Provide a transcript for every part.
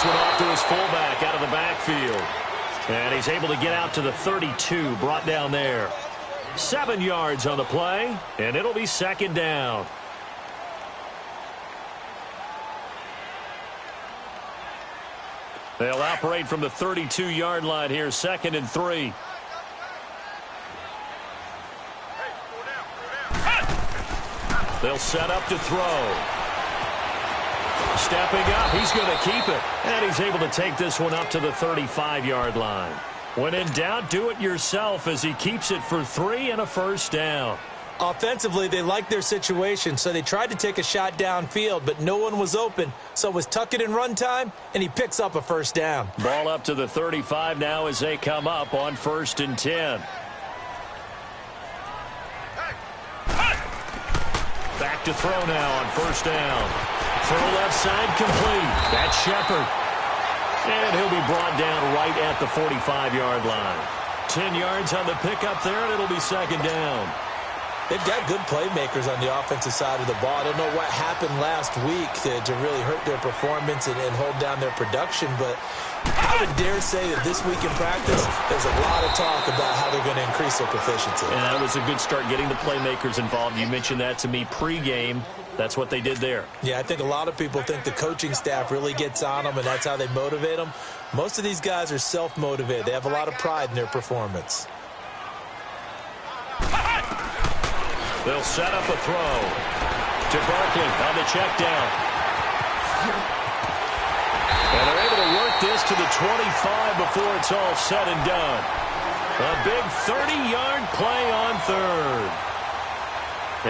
this one off to his fullback out of the backfield. And he's able to get out to the 32, brought down there. 7 yards on the play, and it'll be second down. They'll operate from the 32-yard line here, 2nd and 3. They'll set up to throw. Stepping up, he's going to keep it. And he's able to take this one up to the 35-yard line. When in doubt, do it yourself as he keeps it for 3 and a first down. Offensively, they liked their situation, so they tried to take a shot downfield, but no one was open. So it was tuck it in run time, and he picks up a first down. Ball up to the 35 now as they come up on 1st and 10. Back to throw now on 1st down. Throw left side complete. That's Shepard. And he'll be brought down right at the 45-yard line. 10 yards on the pickup there, and it'll be second down. They've got good playmakers on the offensive side of the ball. I don't know what happened last week to really hurt their performance and hold down their production, but I would dare say that this week in practice, there's a lot of talk about how they're going to increase their proficiency. And that was a good start getting the playmakers involved. You mentioned that to me pregame. That's what they did there. Yeah, I think a lot of people think the coaching staff really gets on them, and that's how they motivate them. Most of these guys are self-motivated. They have a lot of pride in their performance. They'll set up a throw to Barkley on the check down. And they're able to work this to the 25 before it's all said and done. A big 30-yard play on 3rd.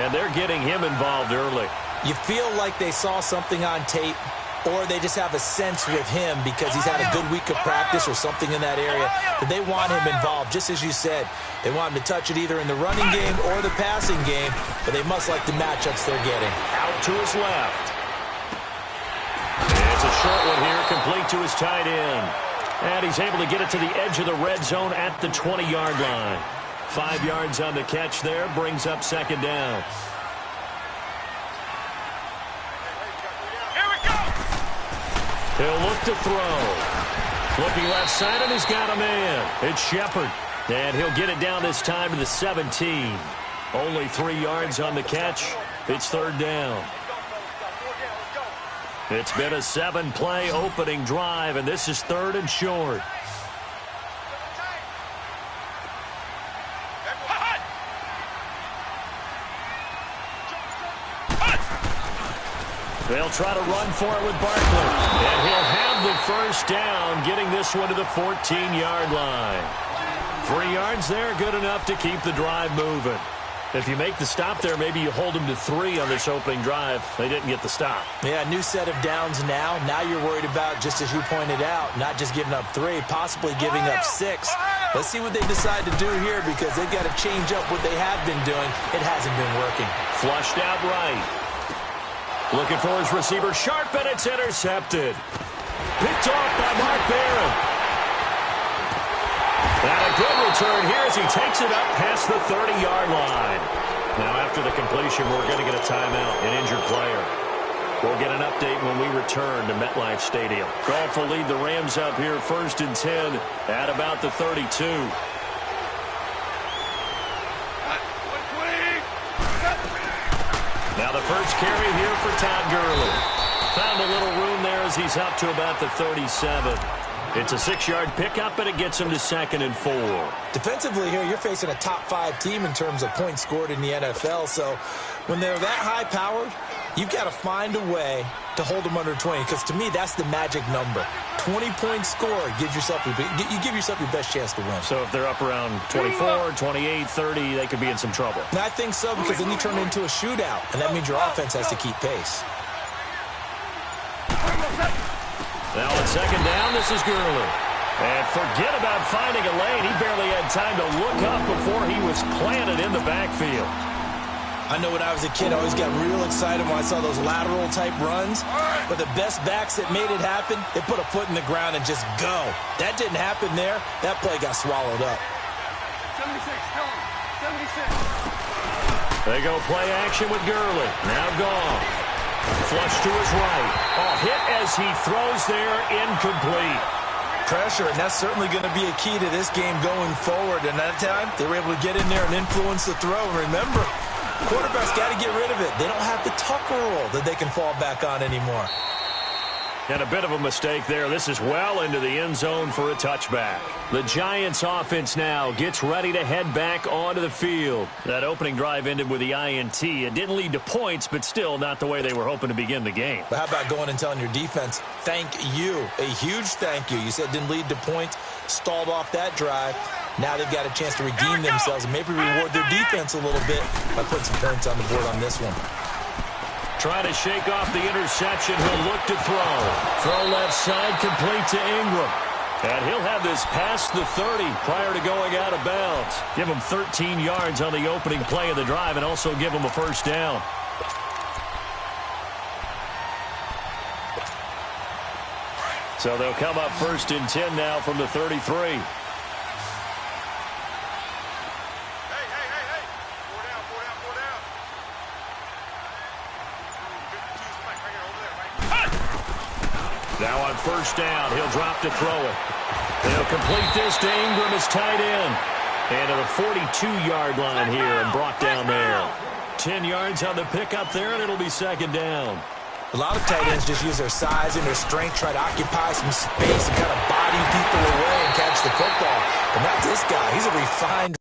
And they're getting him involved early. You feel like they saw something on tape, or they just have a sense with him because he's had a good week of practice or something in that area that they want him involved. Just as you said, they want him to touch it either in the running game or the passing game, but they must like the matchups they're getting. Out to his left. And it's a short one here, complete to his tight end. And he's able to get it to the edge of the red zone at the 20-yard line. 5 yards on the catch there, brings up second down. He'll look to throw. Looking left side, and he's got a man. It's Shepard. And he'll get it down this time to the 17. Only 3 yards on the catch. It's 3rd down. It's been a 7-play opening drive, and this is 3rd and short. They'll try to run for it with Barkley. And he'll have the first down, getting this one to the 14-yard line. 3 yards there, good enough to keep the drive moving. If you make the stop there, maybe you hold them to 3 on this opening drive. They didn't get the stop. Yeah, new set of downs now. Now you're worried about, just as you pointed out, not just giving up 3, possibly giving up 6. Let's see what they decide to do here because they've got to change up what they have been doing. It hasn't been working. Flushed out right. Looking for his receiver, sharp, and it's intercepted. Picked off by Mark Barron. And a good return here as he takes it up past the 30-yard line. Now, after the completion, we're going to get a timeout, an injured player. We'll get an update when we return to MetLife Stadium. Goff will lead the Rams up here 1st and 10 at about the 32. Now the first carry here for Todd Gurley. Found a little room there as he's up to about the 37. It's a 6-yard pickup, and it gets him to 2nd and 4. Defensively here, you're facing a top-5 team in terms of points scored in the NFL. So when they're that high-powered, you've got to find a way to hold them under 20. Because to me, that's the magic number. 20 points scored gives yourself you give yourself your best chance to win. So if they're up around 24, 28, 30, they could be in some trouble. And I think so, because then you turn it into a shootout, and that means your offense has to keep pace. Now on 2nd down, this is Gurley. And forget about finding a lane. He barely had time to look up before he was planted in the backfield. I know when I was a kid, I always got real excited when I saw those lateral-type runs. But the best backs that made it happen, they put a foot in the ground and just go. That didn't happen there. That play got swallowed up. 76, tell him. 76. They go play action with Gurley. Now gone. Flush to his right. Oh, hit as as he throws there, incomplete. Pressure, and that's certainly going to be a key to this game going forward. And that time, they were able to get in there and influence the throw. Remember, quarterbacks got to get rid of it. They don't have the Tucker rule that they can fall back on anymore. And a bit of a mistake there. This is well into the end zone for a touchback. The Giants offense now gets ready to head back onto the field. That opening drive ended with the INT. It didn't lead to points, but still not the way they were hoping to begin the game. But how about going and telling your defense, thank you, a huge thank you. You said it didn't lead to points, stalled off that drive. Now they've got a chance to redeem themselves and maybe reward their defense a little bit by putting some points on the board on this one. Trying to shake off the interception. He'll look to throw. Throw left side, complete to Ingram. And he'll have this past the 30 prior to going out of bounds. Give him 13 yards on the opening play of the drive and also give him a first down. So they'll come up 1st and 10 now from the 33. Now on 1st down, he'll drop to throw it. They'll complete this to Ingram as tight end. And to the 42-yard line here and brought down there. 10 yards on the pickup there, and it'll be 2nd down. A lot of tight ends just use their size and their strength, try to occupy some space and kind of body people away and catch the football. But not this guy. He's a refined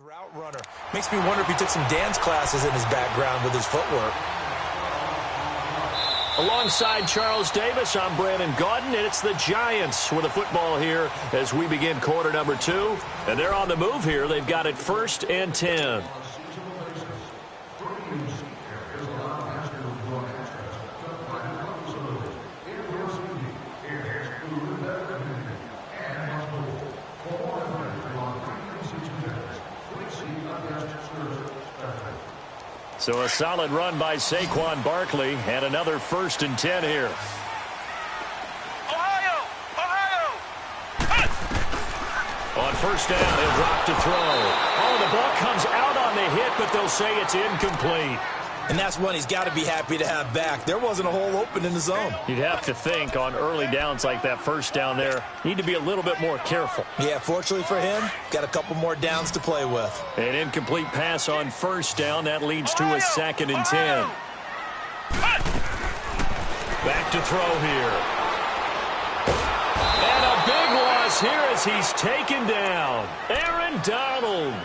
route runner. Makes me wonder if he took some dance classes in his background with his footwork. Alongside Charles Davis, I'm Brandon Gaudin, and it's the Giants with the football here as we begin quarter number 2. And they're on the move here. They've got it 1st and 10. So a solid run by Saquon Barkley and another 1st and 10 here. Ohio! On 1st down, he'll drop to throw. Oh, the ball comes out on the hit, but they'll say it's incomplete. And that's one he's got to be happy to have back. There wasn't a hole open in the zone. You'd have to think on early downs like that 1st down there, need to be a little bit more careful. Yeah, fortunately for him, got a couple more downs to play with. An incomplete pass on 1st down. That leads to a 2nd and 10. Back to throw here. And a big loss here as he's taken down. Aaron Donald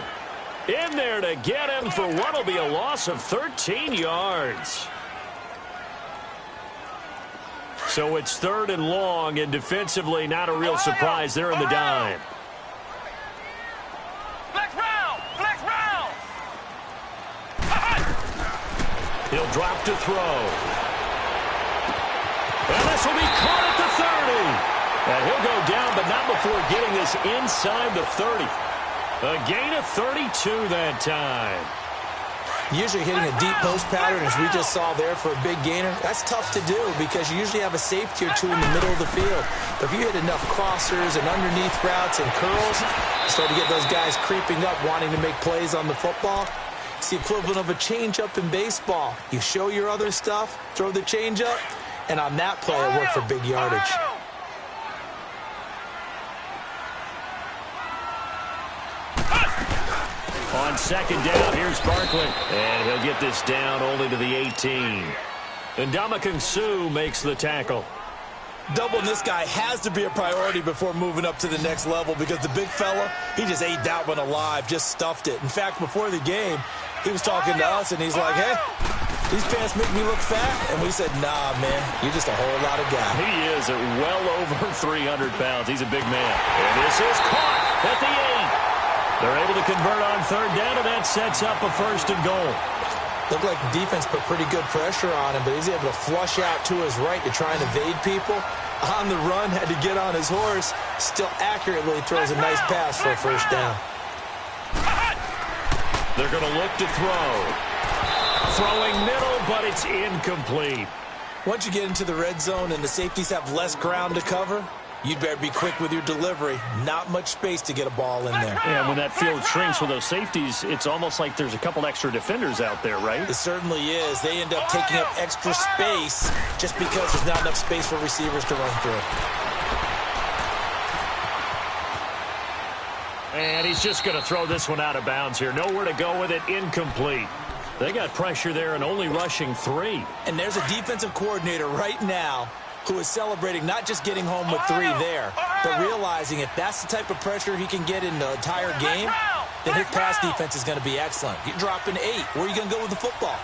in there to get him for what will be a loss of 13 yards. So it's 3rd and long, and defensively not a real surprise. They're in the dime. Flex round! He'll drop to throw. And this will be caught at the 30. And he'll go down, but not before getting this inside the 30. A gain of 32 that time. Usually hitting a deep post pattern, as we just saw there for a big gainer, that's tough to do because you usually have a safety or two in the middle of the field. But if you hit enough crossers and underneath routes and curls, you start to get those guys creeping up, wanting to make plays on the football. It's the equivalent of a changeup in baseball. You show your other stuff, throw the changeup, and on that play, it worked for big yardage. On 2nd down, here's Barkley. And he'll get this down only to the 18. And Ndamukong Suh makes the tackle. Doubling this guy has to be a priority before moving up to the next level because the big fella, he just ate that one alive, just stuffed it. In fact, before the game, He was talking to us, and he's like, hey, these pants make me look fat. And we said, nah, man, you're just a whole lot of guy. He is at well over 300 pounds. He's a big man. And this is caught at the 8. They're able to convert on third down, and that sets up a first and goal. Looked like the defense put pretty good pressure on him, but he's able to flush out to his right to try and evade people. On the run, had to get on his horse. Still accurately throws a nice pass for a first down. They're going to look to throw. Throwing middle, but it's incomplete. Once you get into the red zone and the safeties have less ground to cover, you'd better be quick with your delivery. Not much space to get a ball in there. Yeah, when that field shrinks with those safeties, it's almost like there's a couple extra defenders out there, right? It certainly is. They end up taking up extra space just because there's not enough space for receivers to run through. And he's just going to throw this one out of bounds here. Nowhere to go with it. Incomplete. They got pressure there and only rushing 3. And there's a defensive coordinator right now who is celebrating not just getting home with 3 there, but realizing if that's the type of pressure he can get in the entire game, then his pass defense is going to be excellent. You're dropping 8. Where are you going to go with the football?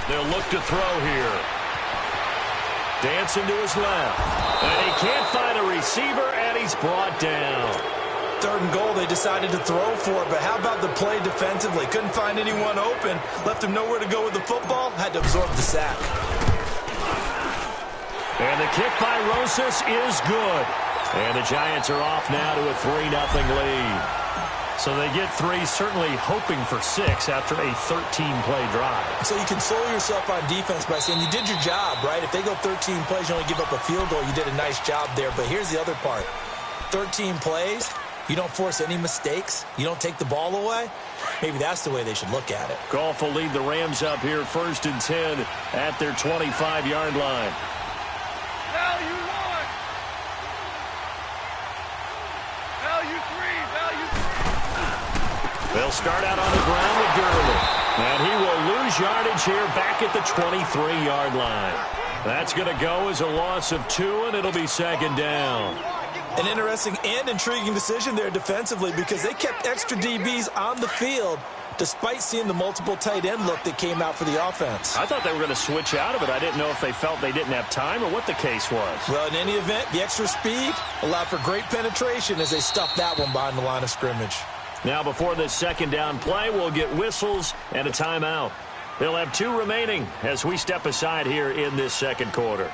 They'll look to throw here. Dancing to his left. And he can't find a receiver, and he's brought down. Third and goal, they decided to throw for it, but how about the play defensively? Couldn't find anyone open, left him nowhere to go with the football, had to absorb the sack. And the kick by Rosas is good. And the Giants are off now to a 3-0 lead. So they get 3, certainly hoping for 6 after a 13-play drive. So you console yourself on defense by saying you did your job, right? If they go 13 plays, you only give up a field goal, you did a nice job there. But here's the other part. 13 plays, you don't force any mistakes, you don't take the ball away. Maybe that's the way they should look at it. Goff will lead the Rams up here 1st and 10 at their 25-yard line. Value 1. Value 3. Value 3. They'll start out on the ground with Gurley. And he will lose yardage here back at the 23-yard line. That's going to go as a loss of 2, and it'll be 2nd down. An interesting and intriguing decision there defensively because they kept extra DBs on the field despite seeing the multiple tight end look that came out for the offense. I thought they were going to switch out of it. I didn't know if they felt they didn't have time or what the case was. Well, in any event, the extra speed allowed for great penetration as they stuffed that one behind the line of scrimmage. Now, before this 2nd down play, we'll get whistles and a timeout. They'll have 2 remaining as we step aside here in this 2nd quarter.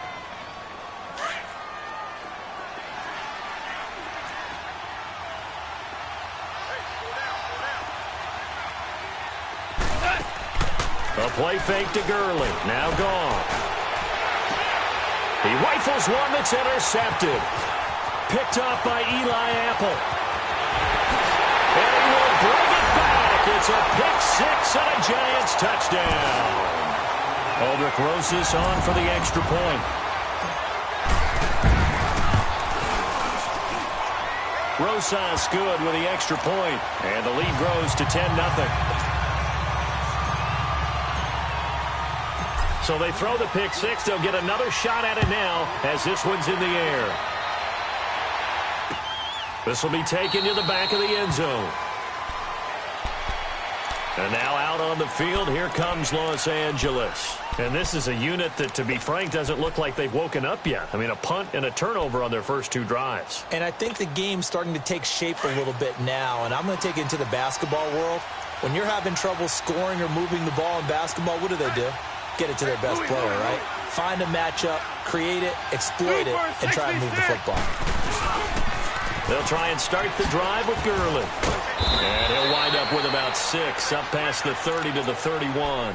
A play fake to Gurley. Now gone. He rifles one that's intercepted. Picked off by Eli Apple. And he will bring it back. It's a pick 6 and a Giants touchdown. Aldrich Rosas on for the extra point. Rosas good with the extra point. And the lead grows to 10-0. So they throw the pick 6. They'll get another shot at it now as this one's in the air. This will be taken to the back of the end zone. And now out on the field, here comes Los Angeles. And this is a unit that, to be frank, doesn't look like they've woken up yet. I mean, a punt and a turnover on their first 2 drives. And I think the game's starting to take shape a little bit now. And I'm going to take it into the basketball world. When you're having trouble scoring or moving the ball in basketball, what do? Get it to their best player, right? Find a matchup, create it, exploit it, and try and move the football. They'll try and start the drive with Gurley. And he'll wind up with about 6, up past the 30 to the 31.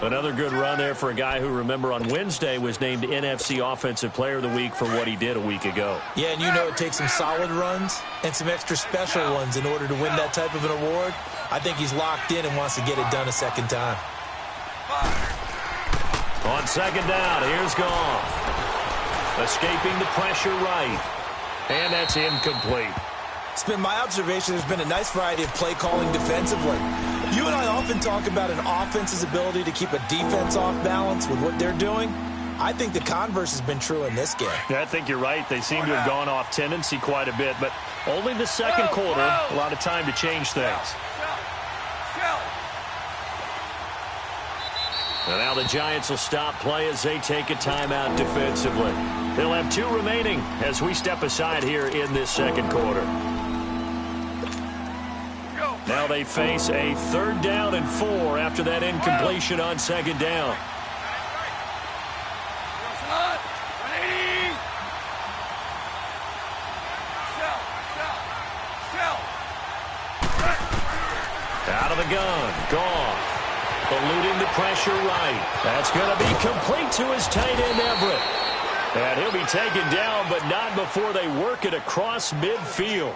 Another good run there for a guy who, remember, on Wednesday was named NFC Offensive Player of the Week for what he did a week ago. Yeah, and you know it takes some solid runs and some extra special ones in order to win that type of an award. I think he's locked in and wants to get it done a second time. On 2nd down, here's Goff. Escaping the pressure right. And that's incomplete. It's been my observation there's been a nice variety of play calling defensively. You and I often talk about an offense's ability to keep a defense off balance with what they're doing. I think the converse has been true in this game. Yeah, I think you're right. They seem to have gone off tendency quite a bit, but only the 2nd quarter, a lot of time to change things. And now the Giants will stop play as they take a timeout defensively. They'll have 2 remaining as we step aside here in this second quarter. Now they face a 3rd down and 4 after that incompletion on 2nd down. Out of the gun, Goff. Eluding the pressure right. That's going to be complete to his tight end, Everett. And he'll be taken down, but not before they work it across midfield.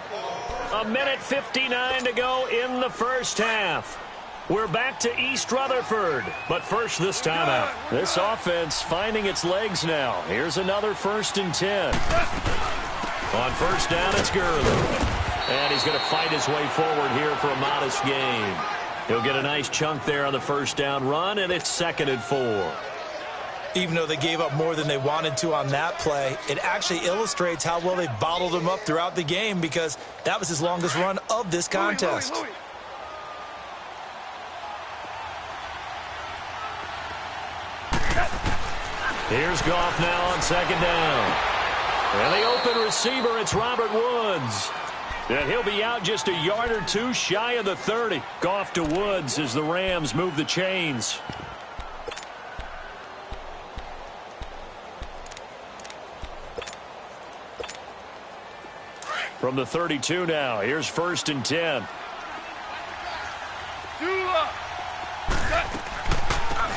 1:59 to go in the first half. We're back to East Rutherford, but first this timeout. This offense finding its legs now. Here's another 1st and 10. On 1st down, it's Gurley. And he's going to fight his way forward here for a modest gain. He'll get a nice chunk there on the 1st down run, and it's 2nd and 4. Even though they gave up more than they wanted to on that play, it actually illustrates how well they bottled him up throughout the game because that was his longest run of this contest. Here's Goff now on 2nd down. And the open receiver, it's Robert Woods. And he'll be out just a yard or 2 shy of the 30. Goff to Woods as the Rams move the chains. From the 32 now, here's 1st and 10.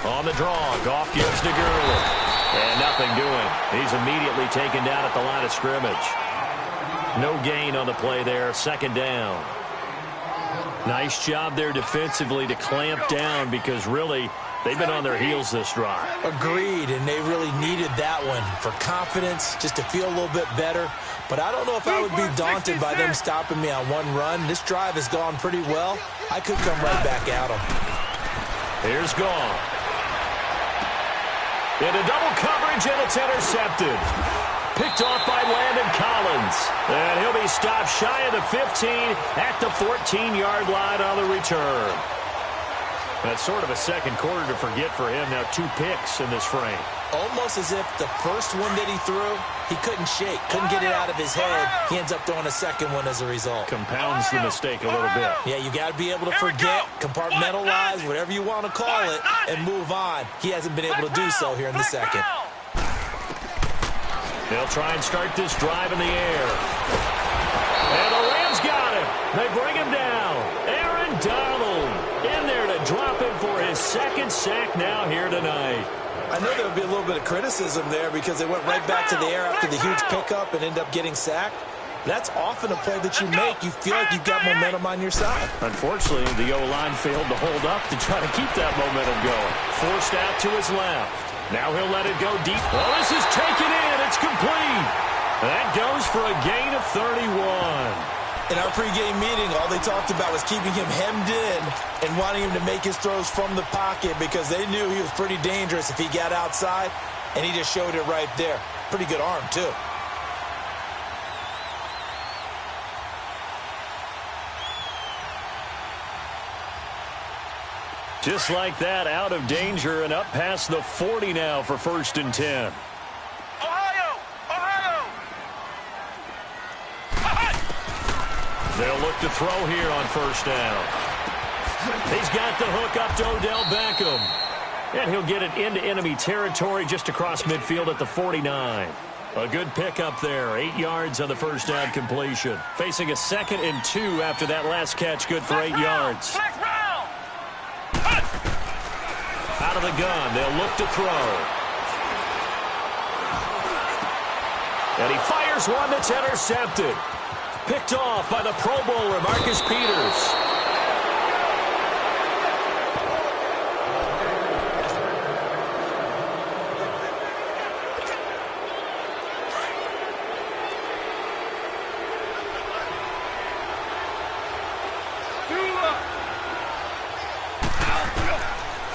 On the draw, Goff gives to Gurley. And nothing doing. He's immediately taken down at the line of scrimmage. No gain on the play there, 2nd down. Nice job there defensively to clamp down because really they've been on their heels this drive. Agreed, and they really needed that one for confidence, just to feel a little bit better. But I don't know if I would be daunted by them stopping me on 1 run. This drive has gone pretty well. I could come right back at them. Here's Goff. Into double coverage, and it's intercepted. Picked off by Landon Collins. And he'll be stopped shy of the 15 at the 14-yard line on the return. That's sort of a second quarter to forget for him. Now 2 picks in this frame. Almost as if the first one that he threw, he couldn't shake, couldn't get it out of his head. He ends up throwing a second one as a result. Compounds the mistake a little bit. Yeah, you got to be able to forget, compartmentalize, whatever you want to call it, and move on. He hasn't been able to do so here in the second. They'll try and start this drive in the air. And the Rams got him. They bring him down. Aaron Donald in there to drop him for his 2nd sack now here tonight. I know there would be a little bit of criticism there because they went right back to the air after the huge pickup and end up getting sacked. That's often a play that you make. You feel like you've got momentum on your side. Unfortunately, the O-line failed to hold up to try to keep that momentum going. Forced out to his left. Now he'll let it go deep. Well, this is taken in. It's complete. That goes for a gain of 31. In our pregame meeting, all they talked about was keeping him hemmed in and wanting him to make his throws from the pocket because they knew he was pretty dangerous if he got outside, and he just showed it right there. Pretty good arm, too. Just like that, out of danger and up past the 40 now for 1st and 10. They'll look to throw here on 1st down. He's got the hook up to Odell Beckham. And he'll get it into enemy territory just across midfield at the 49. A good pickup there. 8 yards on the 1st down completion. Facing a 2nd and 2 after that last catch. Good for 8 yards. Out of the gun. They'll look to throw. And he fires one that's intercepted. Picked off by the Pro Bowler, Marcus Peters.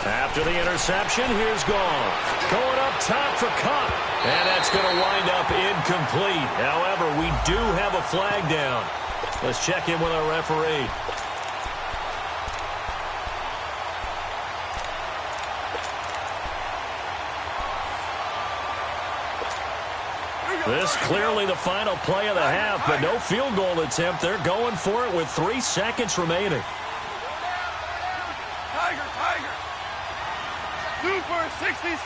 After the interception, here's Goff. Going up top for Cup. And that's going to wind up incomplete. However, we do have a flag down. Let's check in with our referee. This clearly the final play of the half, but no field goal attempt. They're going for it with 3 seconds remaining. Tiger, Tiger. Super 66.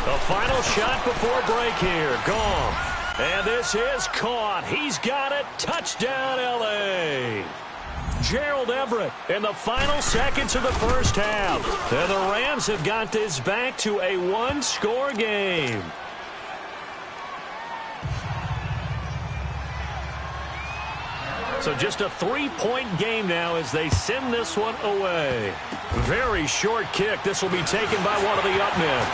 The final shot before break here. Gone. And this is caught. He's got it. Touchdown, L.A. Gerald Everett in the final seconds of the first half. And the Rams have got this back to a 1-score game. So just a 3-point game now as they send this one away. Very short kick. This will be taken by one of the up men.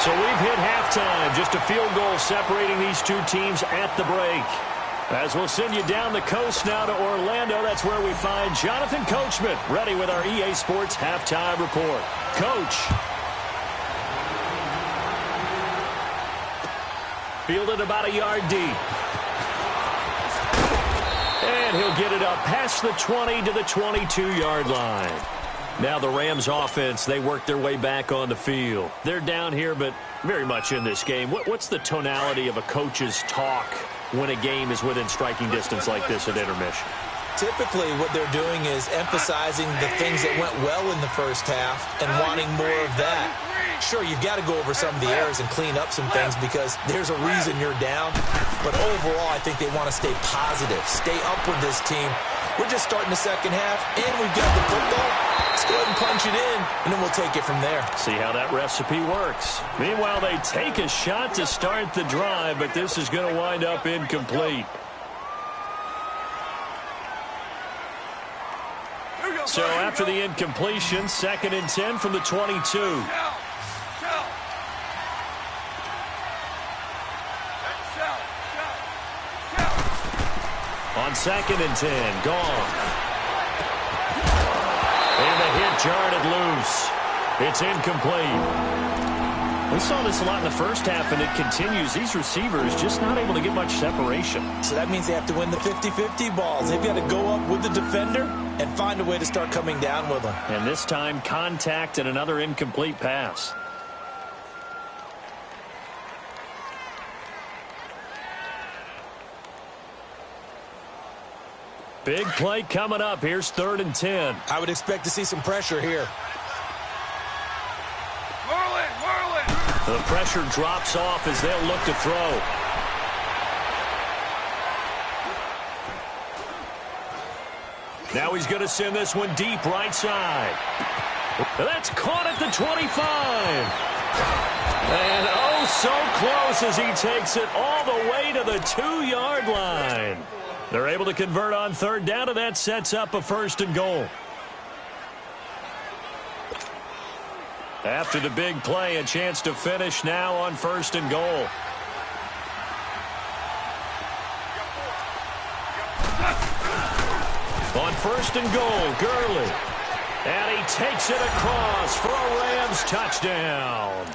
So we've hit halftime. Just a field goal separating these two teams at the break. As we'll send you down the coast now to Orlando, that's where we find Jonathan Coachman ready with our EA Sports Halftime Report. Coach. Fielded about a yard deep. And he'll get it up past the 20 to the 22-yard line. Now the Rams offense, they work their way back on the field. They're down here, but very much in this game. What's the tonality of a coach's talk when a game is within striking distance like this at intermission? Typically, what they're doing is emphasizing the things that went well in the first half and wanting more of that. Sure, you've got to go over some of the errors and clean up some things because there's a reason you're down. But overall, I think they want to stay positive, stay up with this team. We're just starting the second half, and we've got the football. Let's go ahead and punch it in, and then we'll take it from there. See how that recipe works. Meanwhile, they take a shot to start the drive, but this is going to wind up incomplete. So after the incompletion, 2nd and 10 from the 22. On 2nd and 10, gone. And the hit jarred it loose. It's incomplete. We saw this a lot in the first half, and it continues. These receivers just not able to get much separation. So that means they have to win the 50-50 balls. They've got to go up with the defender and find a way to start coming down with them. And this time, contact and another incomplete pass. Big play coming up. Here's 3rd and 10. I would expect to see some pressure here. The pressure drops off as they'll look to throw. Now he's going to send this one deep right side. That's caught at the 25. And oh, so close as he takes it all the way to the 2-yard line. They're able to convert on 3rd down, and that sets up a 1st and goal. After the big play, a chance to finish now on 1st and goal. On 1st and goal, Gurley. And he takes it across for a Rams touchdown.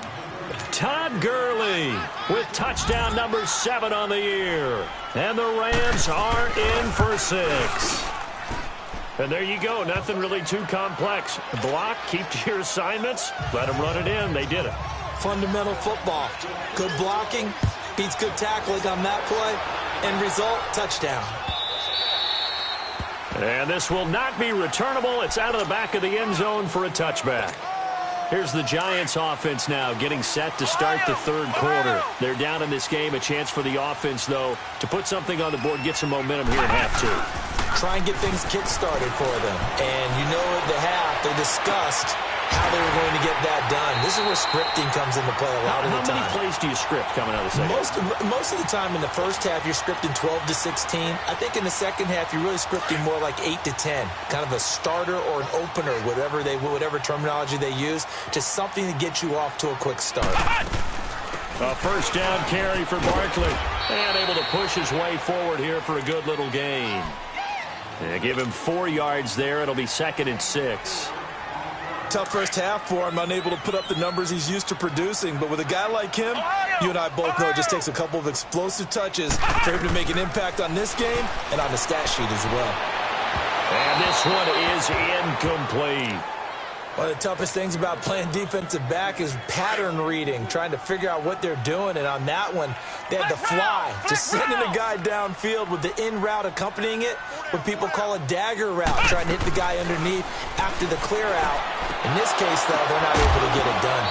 Todd Gurley with touchdown number 7 on the year. And the Rams are in for 6. And there you go. Nothing really too complex. Block, keep to your assignments, let them run it in. They did it. Fundamental football. Good blocking beats good tackling on that play. End result, touchdown. And this will not be returnable. It's out of the back of the end zone for a touchback. Here's the Giants offense now getting set to start the 3rd quarter. They're down in this game. A chance for the offense, though, to put something on the board, get some momentum here in half 2. Try and get things kick-started for them. And you know at the half, they discussed how they were going to get that done. This is where scripting comes into play a lot of the time. How many plays do you script coming out of the second? Most of the time in the first half, you're scripting 12 to 16. I think in the second half, you're really scripting more like 8 to 10. Kind of a starter or an opener, whatever terminology they use, just something to get you off to a quick start. A 1st down carry for Barkley. And able to push his way forward here for a good little gain. And give him 4 yards there. It'll be 2nd and 6. Tough first half for him, unable to put up the numbers he's used to producing. But with a guy like him, you and I both know it just takes a couple of explosive touches for him to make an impact on this game and on the stat sheet as well. And this one is incomplete. One of the toughest things about playing defensive back is pattern reading, trying to figure out what they're doing. And on that one, they had the fly, just sending the guy downfield with the in route accompanying it, what people call a dagger route, trying to hit the guy underneath after the clear out. In this case, though, they're not able to get it done.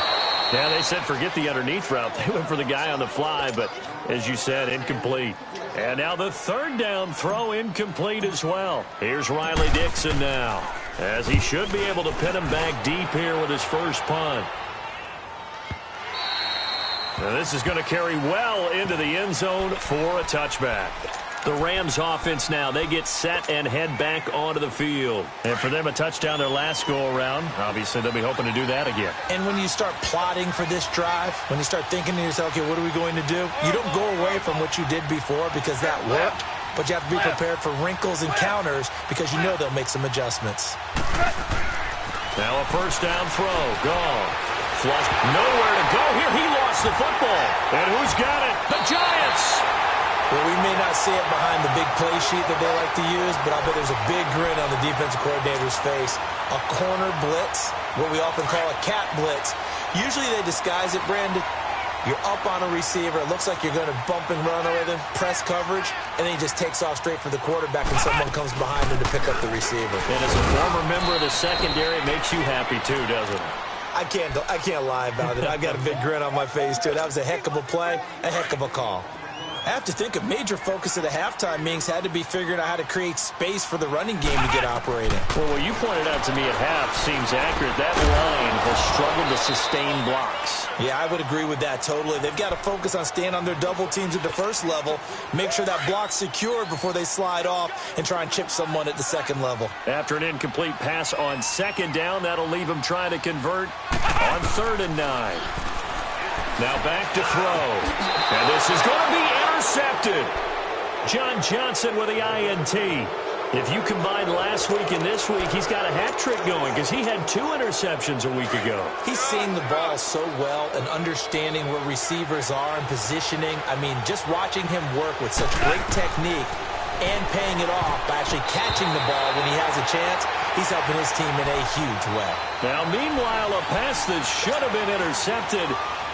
Yeah, they said forget the underneath route. They went for the guy on the fly, but as you said, incomplete. And now the third down throw incomplete as well. Here's Riley Dixon now, as he should be able to pin him back deep here with his first punt. Now this is going to carry well into the end zone for a touchback. The Rams offense now, they get set and head back onto the field. And for them, a touchdown their last go-around. Obviously, they'll be hoping to do that again. And when you start plotting for this drive, when you start thinking to yourself, okay, what are we going to do? You don't go away from what you did before because that worked, but you have to be prepared for wrinkles and counters because you know they'll make some adjustments. Now a first down throw, gone. Flush, nowhere to go here. He lost the football. And who's got it? The Giants! Well, we may not see it behind the big play sheet that they like to use, but I bet there's a big grin on the defensive coordinator's face. A corner blitz, what we often call a cat blitz. Usually they disguise it, Brandon. You're up on a receiver. It looks like you're going to bump and run with him, press coverage, and then he just takes off straight for the quarterback and someone comes behind him to pick up the receiver. And as a former member of the secondary, it makes you happy too, doesn't it? I can't lie about it. I've got a big grin on my face, too. That was a heck of a play, a heck of a call. I have to think a major focus of the halftime meetings had to be figuring out how to create space for the running game to get operating. Well, what you pointed out to me at half seems accurate. That line has struggled to sustain blocks. Yeah, I would agree with that totally. They've got to focus on staying on their double teams at the first level, make sure that block's secured before they slide off and try and chip someone at the second level. After an incomplete pass on second down, that'll leave them trying to convert on 3rd and 9. Now back to throw. And this is going to be intercepted. John Johnson with the INT. If you combine last week and this week, he's got a hat trick going because he had 2 interceptions a week ago. He's seeing the ball so well and understanding where receivers are and positioning. I mean, just watching him work with such great technique and paying it off by actually catching the ball when he has a chance, he's helping his team in a huge way. Now, meanwhile, a pass that should have been intercepted,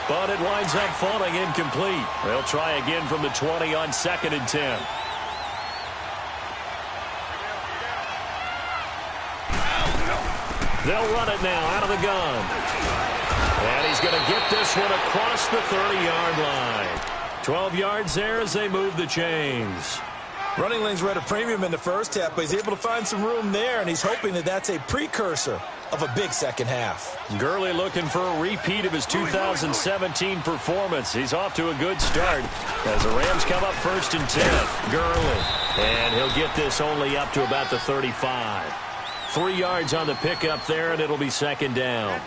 but it winds up falling incomplete. They'll try again from the 20 on 2nd and 10. They'll run it now out of the gun. And he's going to get this one across the 30-yard line. 12 yards there as they move the chains. Running lanes were at a premium in the first half, but he's able to find some room there, and he's hoping that that's a precursor of a big second half. Gurley looking for a repeat of his 2017 performance. He's off to a good start as the Rams come up 1st and 10. Gurley. And he'll get this only up to about the 35. 3 yards on the pickup there, and it'll be 2nd down.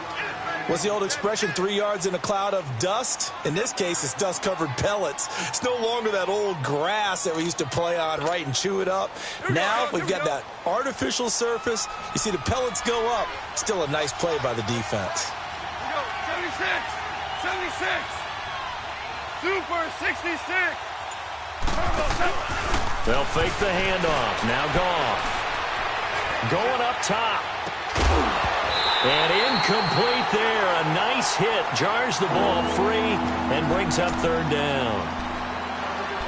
What's the old expression, 3 yards in a cloud of dust? In this case, it's dust-covered pellets. It's no longer that old grass that we used to play on, right, and chew it up. Now we've got that artificial surface. You see the pellets go up. Still a nice play by the defense. 76, 76, Super 66. They'll fake the handoff. Now Goff. Going up top. And incomplete there. A nice hit. Jars the ball free and brings up 3rd down.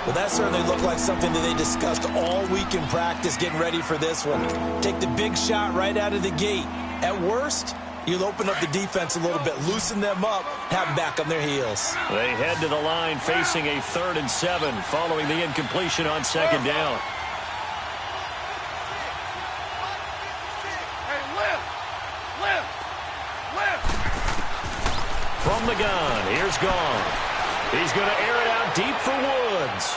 Well, that certainly looked like something that they discussed all week in practice getting ready for this one. Take the big shot right out of the gate. At worst, you'll open up the defense a little bit, loosen them up, have them back on their heels. They head to the line facing a 3rd and 7 following the incompletion on 2nd down. From the gun, here's Goff. He's going to air it out deep for Woods.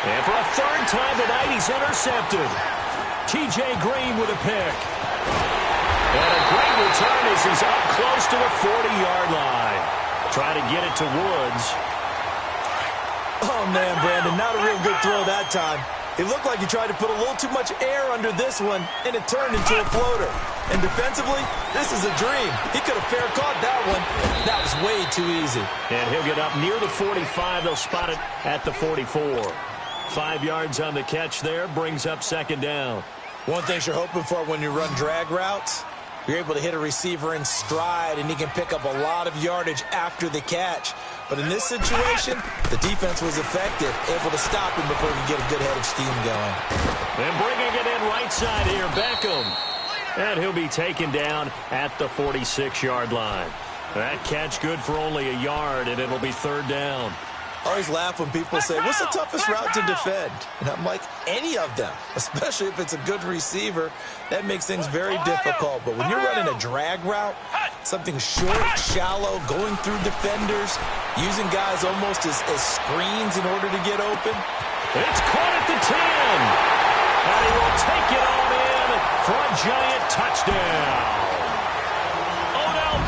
And for a 3rd time tonight, he's intercepted. T.J. Green with a pick. And a great return as he's up close to the 40-yard line. Trying to get it to Woods. Oh, man, Brandon, not a real good throw that time. It looked like he tried to put a little too much air under this one, and it turned into a floater. And defensively, this is a dream. He could have fair caught that one. That was way too easy. And he'll get up near the 45. They'll spot it at the 44. 5 yards on the catch there, brings up 2nd down. One thing you're hoping for when you run drag routes, You're able to hit a receiver in stride, and he can pick up a lot of yardage after the catch. But in this situation, the defense was effective, able to stop him before he could get a good head of steam going. And bringing it in right side here, Beckham. And he'll be taken down at the 46-yard line. That catch good for only a yard, and it'll be third down. I always laugh when people say, what's the toughest route to defend? And I'm like, any of them, especially if it's a good receiver. That makes things very difficult. But when you're running a drag route, something short, shallow, going through defenders, using guys almost as screens in order to get open. It's caught at the 10. And he will take it on in for a giant touchdown.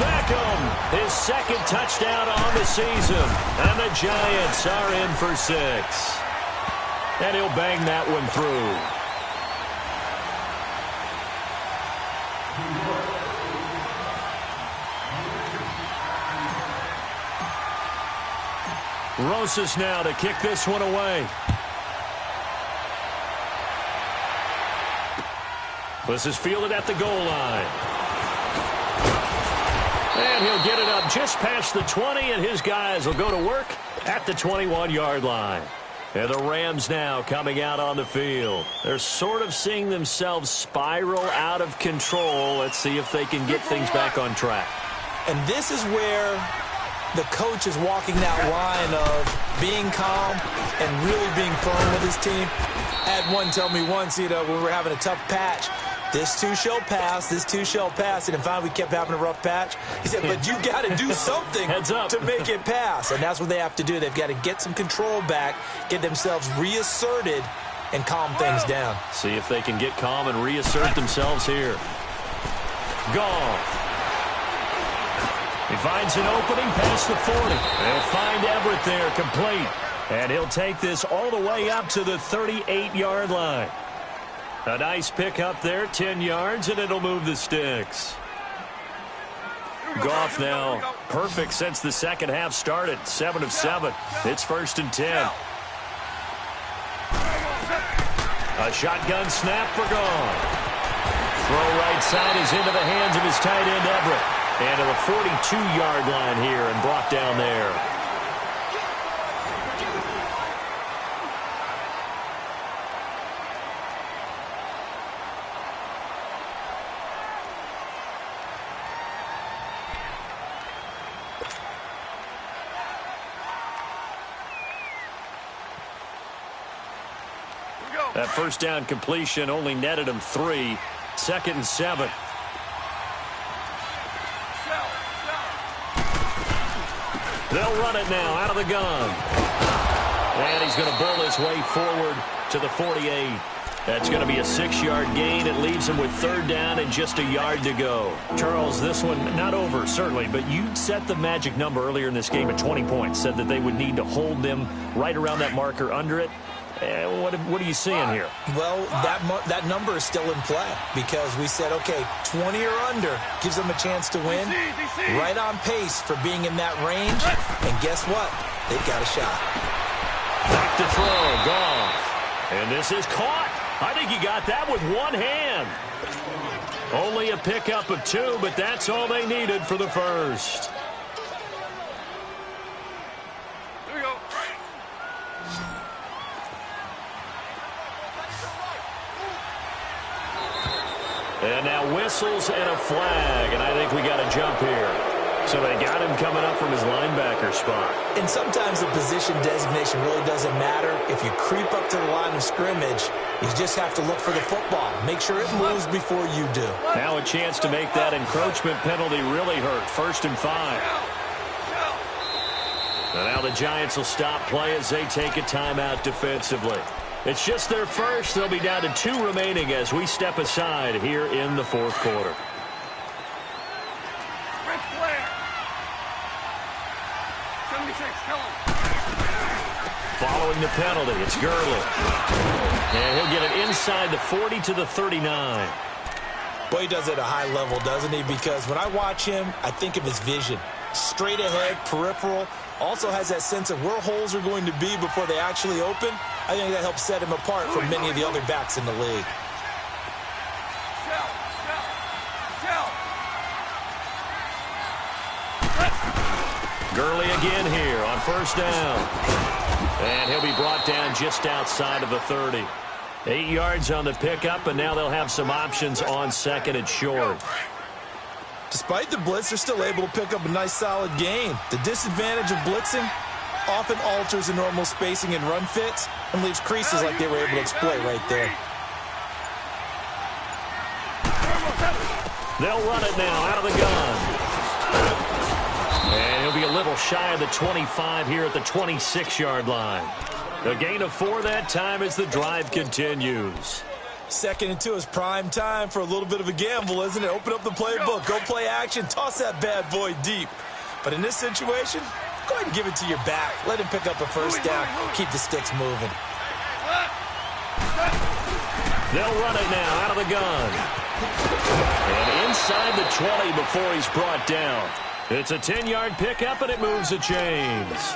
Beckham, his second touchdown on the season, and the Giants are in for 6. And he'll bang that one through. Rosas now to kick this one away. This is fielded at the goal line. And he'll get it up just past the 20, and his guys will go to work at the 21-yard line. And the Rams now coming out on the field. They're sort of seeing themselves spiral out of control. Let's see if they can get things back on track. And this is where the coach is walking that line of being calm and really being firm with his team. I had one tell me once, when we were having a tough patch, this too shall pass, this too shall pass. And finally we kept having a rough patch. He said, but you got to do something to make it pass. And that's what they have to do. They've got to get some control back, get themselves reasserted, and calm things down. See if they can get calm and reassert themselves here. Goff. He finds an opening past the 40. They'll find Everett there, complete. And he'll take this all the way up to the 38-yard line. A nice pick up there, 10 yards, and it'll move the sticks. Goff now perfect since the second half started, 7 of 7. It's 1st and 10. A shotgun snap for Goff. Throw right side is into the hands of his tight end, Everett. And to the 42-yard line here and brought down there. That first down completion only netted him 3. 2nd and 7. They'll run it now out of the gun. And he's going to bull his way forward to the 48. That's going to be a 6-yard gain. It leaves him with 3rd down and just a yard to go. Charles, this one not over, certainly, but you set the magic number earlier in this game at 20 points, said that they would need to hold them right around that marker under it. What are you seeing here? Well, that number is still in play because we said, okay, 20 or under gives them a chance to win. Right on pace for being in that range. And guess what? They've got a shot. Back to throw, Goff. And this is caught. I think he got that with one hand. Only a pickup of 2, but that's all they needed for the first. And now whistles and a flag, and I think we got a jump here. So they got him coming up from his linebacker spot. And sometimes the position designation really doesn't matter. If you creep up to the line of scrimmage, you just have to look for the football. Make sure it moves before you do. Now a chance to make that encroachment penalty really hurt. 1st and 5. And now the Giants will stop play as they take a timeout defensively. It's just their first. They'll be down to 2 remaining as we step aside here in the 4th quarter. Following the penalty, it's Gurley. And he'll get it inside the 40 to the 39. Boy, he does it at a high level, doesn't he? Because when I watch him, I think of his vision. Straight ahead, peripheral. Also has that sense of where holes are going to be before they actually open. I think that helps set him apart from many of the other backs in the league. Gurley again here on first down. And he'll be brought down just outside of the 30. 8 yards on the pickup, and now they'll have some options on second and short. Despite the blitz, they're still able to pick up a nice, solid gain. The disadvantage of blitzing often alters the normal spacing and run fits and leaves creases like they were able to exploit right there. They'll run it now out of the gun. And he'll be a little shy of the 25 here at the 26-yard line. A gain of 4 that time as the drive continues. 2nd and 2 is prime time for a little bit of a gamble, isn't it? Open up the playbook, go play action, toss that bad boy deep. But in this situation, go ahead and give it to your back. Let him pick up a first down. Keep the sticks moving. They'll run it now out of the gun. And inside the 20 before he's brought down. It's a 10-yard pickup, and it moves the chains.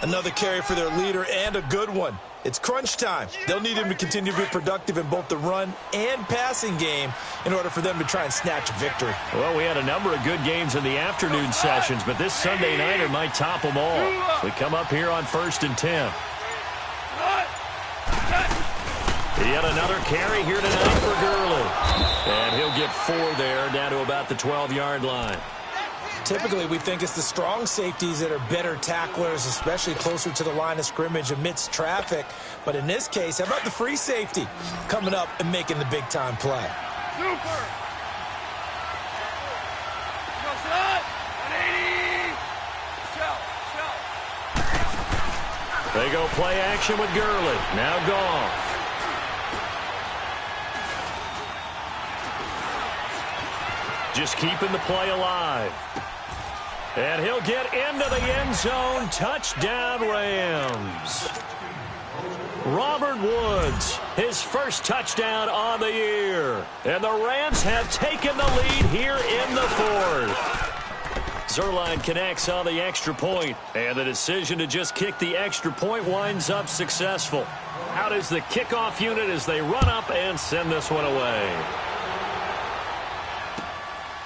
Another carry for their leader, and a good one. It's crunch time. They'll need him to continue to be productive in both the run and passing game in order for them to try and snatch a victory. Well, we had a number of good games in the afternoon sessions, but this Sunday nighter might top them all. We come up here on 1st and 10. Yet another carry here tonight for Gurley. And he'll get 4 there, down to about the 12-yard line. Typically, we think it's the strong safeties that are better tacklers, especially closer to the line of scrimmage amidst traffic. But in this case, how about the free safety coming up and making the big-time play? Super. Go shot. 180. Shell. They go play action with Gurley. Now Goff. Just keeping the play alive. And he'll get into the end zone. Touchdown, Rams. Robert Woods, his first touchdown on the year. And the Rams have taken the lead here in the 4th. Zerline connects on the extra point. And the decision to just kick the extra point winds up successful. Out is the kickoff unit as they run up and send this one away.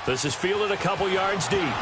This is fielded a couple yards deep.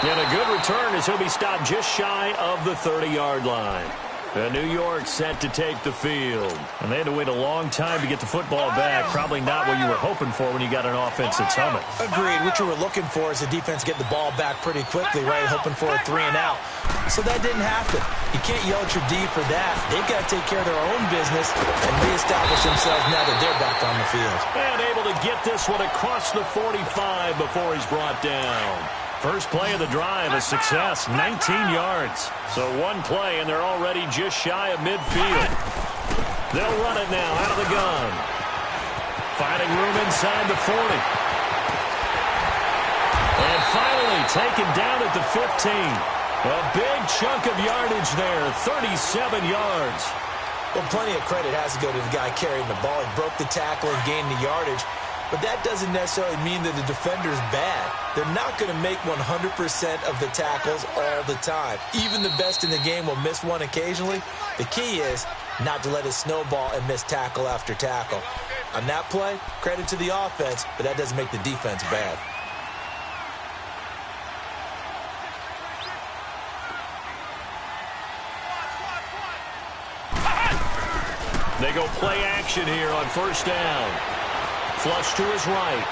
And a good return as he'll be stopped just shy of the 30-yard line. And New York set to take the field. And they had to wait a long time to get the football back. Probably not what you were hoping for when you got an offense that's humming. Agreed. What you were looking for is the defense get the ball back pretty quickly, right? Hoping for a 3 and out. So that didn't happen. You can't yell at your D for that. They've got to take care of their own business and reestablish themselves now that they're back on the field. And able to get this one across the 45 before he's brought down. First play of the drive, a success, 19 yards. So one play, and they're already just shy of midfield. They'll run it now out of the gun. Finding room inside the 40. And finally taken down at the 15. A big chunk of yardage there, 37 yards. Well, plenty of credit has to go to the guy carrying the ball. He broke the tackle and gained the yardage. But that doesn't necessarily mean that the defender's bad. They're not going to make 100% of the tackles all the time. Even the best in the game will miss one occasionally. The key is not to let it snowball and miss tackle after tackle. On that play, credit to the offense, but that doesn't make the defense bad. They go play action here on first down. Flush to his right.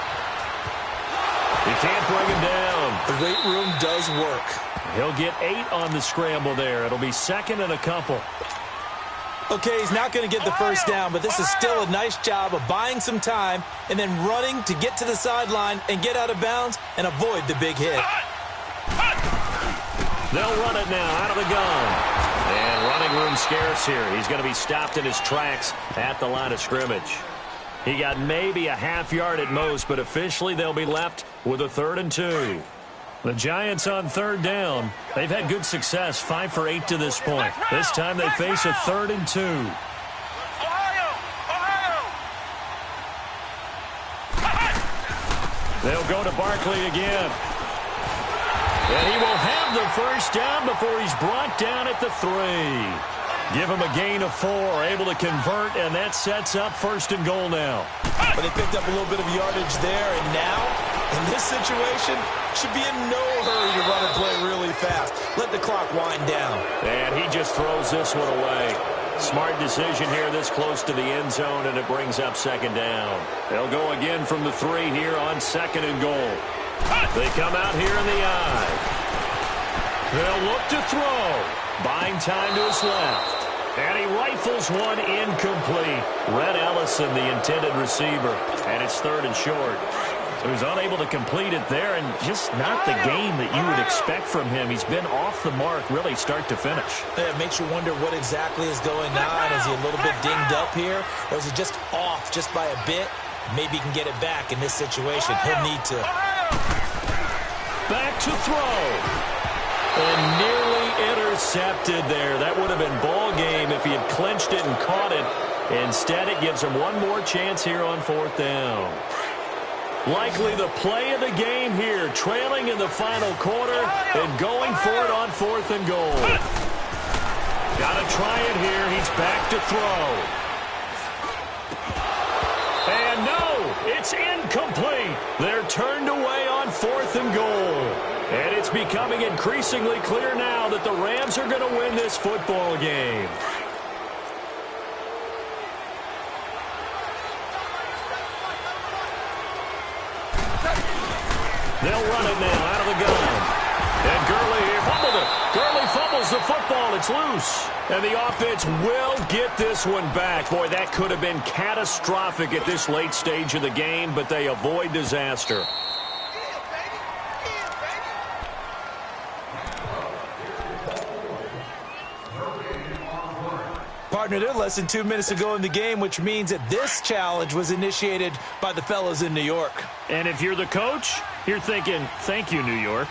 He can't bring him down. The weight room does work. He'll get 8 on the scramble there. It'll be 2nd and a couple. Okay, he's not going to get the first down, but this is still a nice job of buying some time and then running to get to the sideline and get out of bounds and avoid the big hit. They'll run it now out of the gun. And running room scarce here. He's going to be stopped in his tracks at the line of scrimmage. He got maybe a half yard at most, but officially they'll be left with a 3rd and 2. The Giants on 3rd down. They've had good success, 5 for 8 to this point. This time they face a 3rd and 2. They'll go to Barkley again. And he will have the first down before he's brought down at the 3. Give him a gain of 4, able to convert, and that sets up 1st and goal now. But they picked up a little bit of yardage there, and now In this situation, should be in no hurry to run and play really fast. Let the clock wind down. And he just throws this one away. Smart decision here this close to the end zone, and it brings up second down. They'll go again from the 3 here on second and goal. They come out here in the eye. They'll look to throw. Buying time to his left. And he rifles one incomplete. Red Ellison, the intended receiver. And it's 3rd and short. So he's unable to complete it there, and just not the game that you would expect from him. He's been off the mark really start to finish. It makes you wonder what exactly is going on. Is he a little bit dinged up here, or is he just off just by a bit? Maybe he can get it back in this situation. He'll need to. Back to throw. And nearly intercepted there. That would have been ball game if he had clinched it and caught it. Instead, it gives him one more chance here on 4th down. Likely the play of the game here, trailing in the final quarter and going for it on 4th and goal. Got to try it here. He's back to throw. And no, it's incomplete. They're turned away on 4th and goal. And it's becoming increasingly clear now that the Rams are going to win this football game. They'll run it now out of the gun. And Gurley here fumbled it. Gurley fumbles the football. It's loose. And the offense will get this one back. Boy, that could have been catastrophic at this late stage of the game, but they avoid disaster. Partner, they're less than 2 minutes to go in the game, which means that this challenge was initiated by the fellas in New York. And if you're the coach, you're thinking, thank you, New York.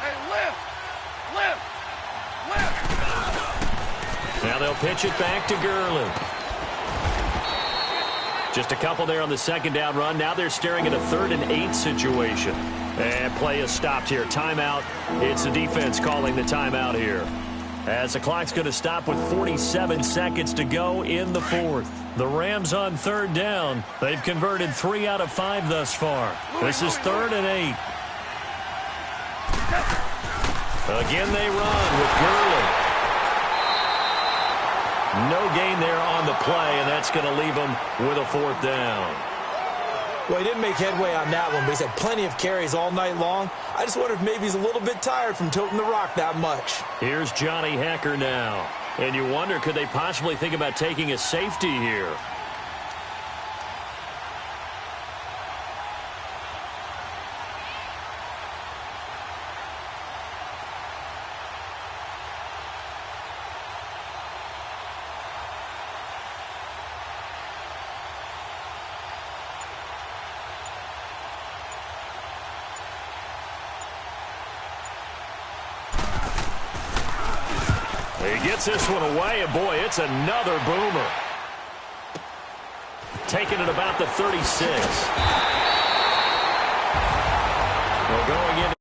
Hey, lift! Now they'll pitch it back to Gurley. Just a couple there on the second down run. Now they're staring at a 3rd and 8 situation. And play is stopped here. Timeout. It's the defense calling the timeout here. As the clock's going to stop with 47 seconds to go in the 4th. The Rams on 3rd down. They've converted 3 out of 5 thus far. This is 3rd and 8. Again they run with Gurley. No gain there on the play, and that's going to leave them with a 4th down. Well, he didn't make headway on that one, but he's had plenty of carries all night long. I just wonder if maybe he's a little bit tired from toting the rock that much. Here's Johnny Hecker now. And you wonder, could they possibly think about taking a safety here? He gets this one away, and boy, it's another boomer. Taking it about the 36. Well, going into